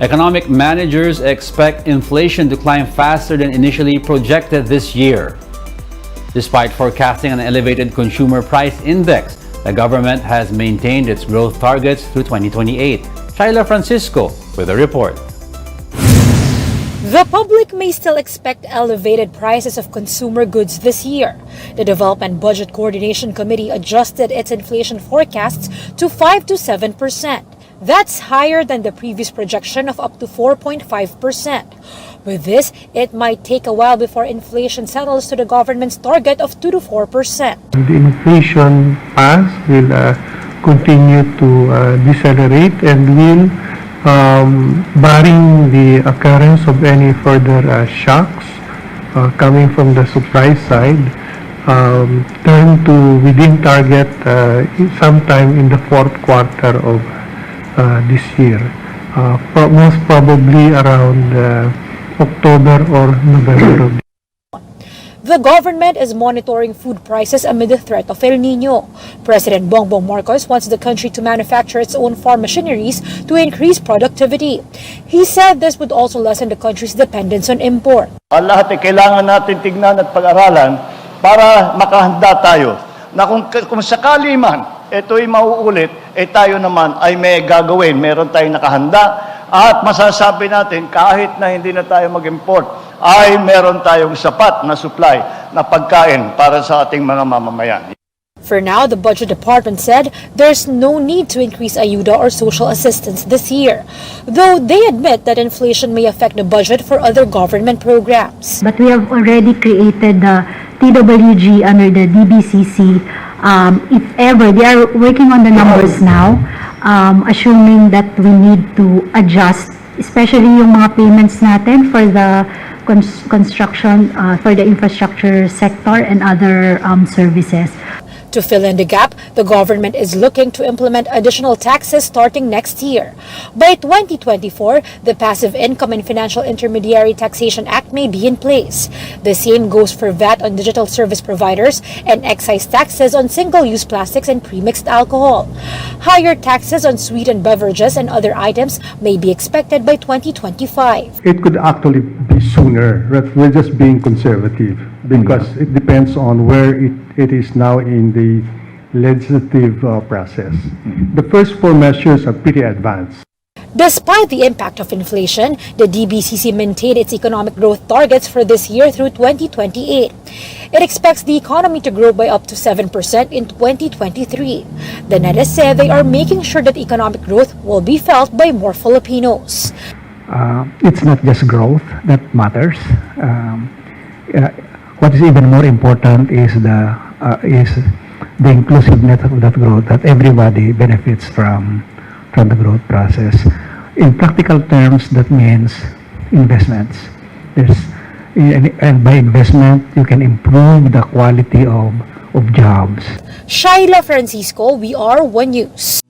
Economic managers expect inflation to climb faster than initially projected this year. Despite forecasting an elevated consumer price index, the government has maintained its growth targets through 2028. Shaila Francisco with a report. The public may still expect elevated prices of consumer goods this year. The Development Budget Coordination Committee adjusted its inflation forecasts to 5 to 7%. That's higher than the previous projection of up to 4.5%. With this, it might take a while before inflation settles to the government's target of 2 to 4%. The inflation path will continue to decelerate and will, barring the occurrence of any further shocks coming from the supply side, turn to within target sometime in the fourth quarter of this year, most probably around October or November of The government is monitoring food prices amid the threat of El Nino. President Bongbong Marcos wants the country to manufacture its own farm machineries to increase productivity. He said this would also lessen the country's dependence on import. Ang lahat ay kailangan natin tignan at pag-aralan para makahanda tayo na kung sakali man ito'y mauulit, tayo naman ay may gagawin. Meron tayong nakahanda at masasabi natin kahit na hindi na tayo mag-import, ay meron tayong sapat na supply na pagkain para sa ating mga mamamayan. For now, the Budget Department said there's no need to increase ayuda or social assistance this year, though they admit that inflation may affect the budget for other government programs. But we have already created the TWG under the DBCC. If ever, they are working on the numbers now, assuming that we need to adjust, especially yung mga payments natin for the construction, for the infrastructure sector and other services. To fill in the gap, the government is looking to implement additional taxes starting next year. By 2024, the Passive Income and Financial Intermediary Taxation Act may be in place. The same goes for VAT on digital service providers and excise taxes on single-use plastics and premixed alcohol. Higher taxes on sweetened beverages and other items may be expected by 2025. It could actually be sooner. We're just being conservative because it depends on where it is now in the legislative process. The first four measures are pretty advanced. Despite the impact of inflation, the DBCC maintained its economic growth targets for this year through 2028. It expects the economy to grow by up to 7% in 2023. The NEDA said they are making sure that economic growth will be felt by more Filipinos. It's not just growth that matters. What is even more important is the inclusiveness of that growth, that everybody benefits from the growth process. In practical terms, that means investments. And by investment, you can improve the quality of jobs. Shaila Francisco, we are One News.